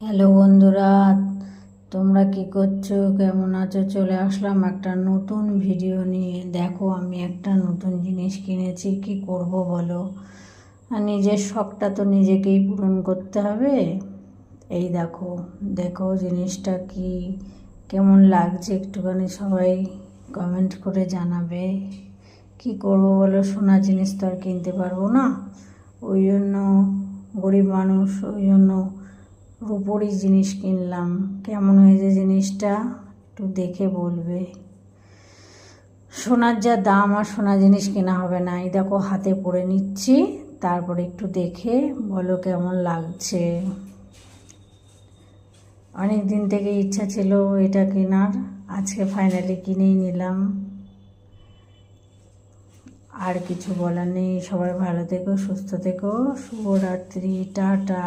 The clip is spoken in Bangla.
হ্যালো বন্ধুরা, তোমরা কি করছো, কেমন আছো? চলে আসলাম একটা নতুন ভিডিও নিয়ে। দেখো, আমি একটা নতুন জিনিস কিনেছি। কি করব বলো? আর নিজের শখটা তো নিজেকেই পূরণ করতে হবে। এই দেখো দেখো জিনিসটা কি, কেমন লাগছে একটুখানি সবাই কমেন্ট করে জানাবে। কি করব বলো, সোনা জিনিস তো আর কিনতে পারবো না, ওই জন্য গরিব মানুষ, ওই জন্য রূপোরই জিনিস কিনলাম। কেমন হয়েছে জিনিসটা একটু দেখে বলবে। সোনার যা দাম, আর সোনা জিনিস কেনা হবে না। এই দেখো হাতে পরে নিচ্ছি, তারপরে একটু দেখে বলো কেমন লাগছে। অনেক দিন থেকে ইচ্ছা ছিল এটা কেনার, আজকে ফাইনালি কিনেই নিলাম। আর কিছু বলার নেই। সবাই ভালো থেকো, সুস্থ থেকো। শুভরাত্রি, টাটা।